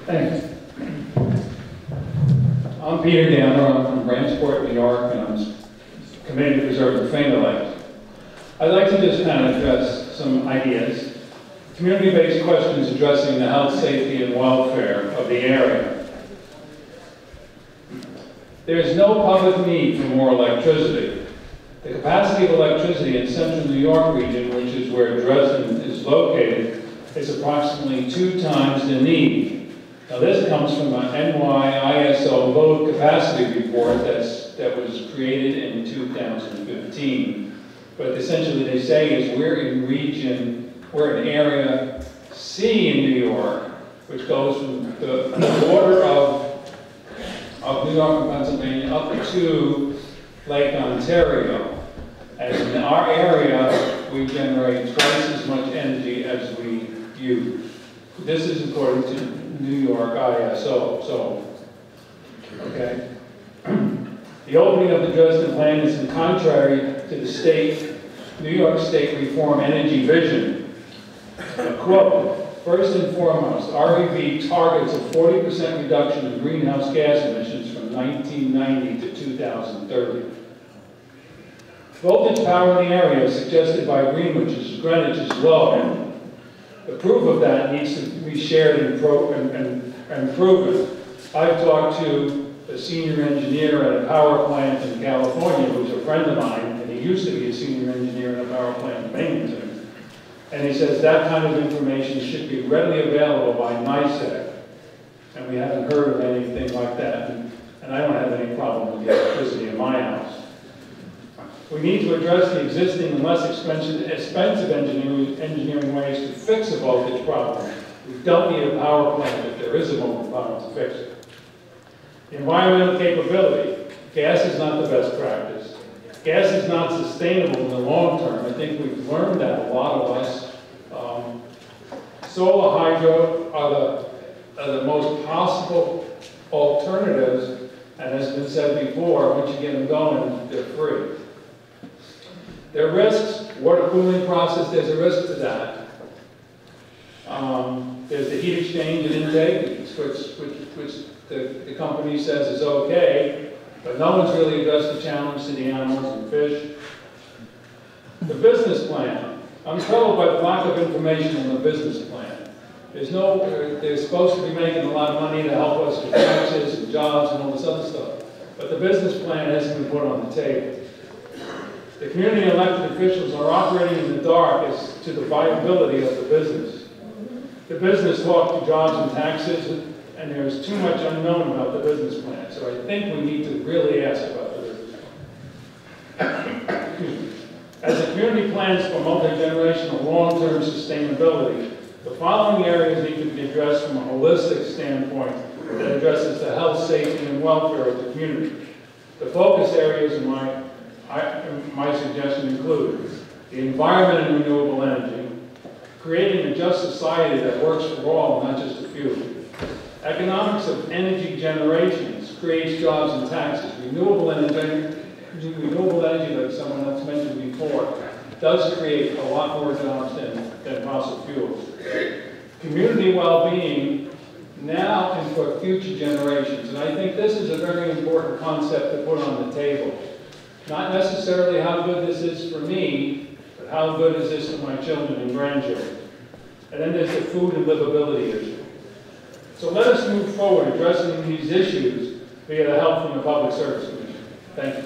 Thanks. I'm Peter Gamba. I'm from Branchport, New York, and I'm committed to preserve the Finger Lakes. I'd like to just kind of address some ideas. Community-based questions addressing the health, safety, and welfare of the area. There is no public need for more electricity. The capacity of electricity in central New York region, which is where Dresden is located, is approximately 2 times the need. Now this comes from an NYISO load capacity report that was created in 2015. But essentially they say is we're in area C in New York, which goes from the border of New York and Pennsylvania up to Lake Ontario. And in our area, we generate twice as much energy as we use. This is according to New York ISO. Okay. The opening of the Dresden plan is in contrary to the New York State Reform Energy Vision. A quote, first and foremost, REV targets a 40% reduction in greenhouse gas emissions from 1990 to 2030. Voltage power in the area suggested by Greenwich is low. The proof of that needs to be shared and proven. I've talked to a senior engineer at a power plant in California who's a friend of mine, and he used to be a senior engineer in a power plant in Binghamton. And he says that kind of information should be readily available by NYSEG. And we haven't heard of anything like that. And I don't have any problem with the electricity in my house. We need to address the existing and less expensive engineering ways to fix a voltage problem. We don't need a power plant if there is a voltage problem to fix it. The environmental capability. Gas is not the best practice. Gas is not sustainable in the long term. I think we've learned that, a lot of us. Solar, hydro are the most possible alternatives, and as has been said before, once you get them going, they're free. There are risks. Water cooling process, there's a risk to that. There's the heat exchange and intake, which the company says is okay, but no one's really addressed the challenge to the animals and fish. The business plan. I'm troubled by the lack of information on the business plan. They're supposed to be making a lot of money to help us with taxes and jobs and all this other stuff, but the business plan hasn't been put on the table. The community elected officials are operating in the dark as to the viability of the business. The business talked to jobs and taxes, and there's too much unknown about the business plan. So I think we need to really ask about the business plan. As the community plans for multi-generational long-term sustainability, the following areas need to be addressed from a holistic standpoint that addresses the health, safety, and welfare of the community. The focus areas in my suggestion include the environment and renewable energy, creating a just society that works for all, not just a few. Economics of energy generations creates jobs and taxes. Renewable energy, like someone else mentioned before, does create a lot more jobs than fossil fuels. Community well-being now and for future generations. And I think this is a very important concept to put on the table. Not necessarily how good this is for me, but how good is this for my children and grandchildren. And then there's the food and livability issue. So let us move forward addressing these issues via the help from the Public Service Commission. Thank you.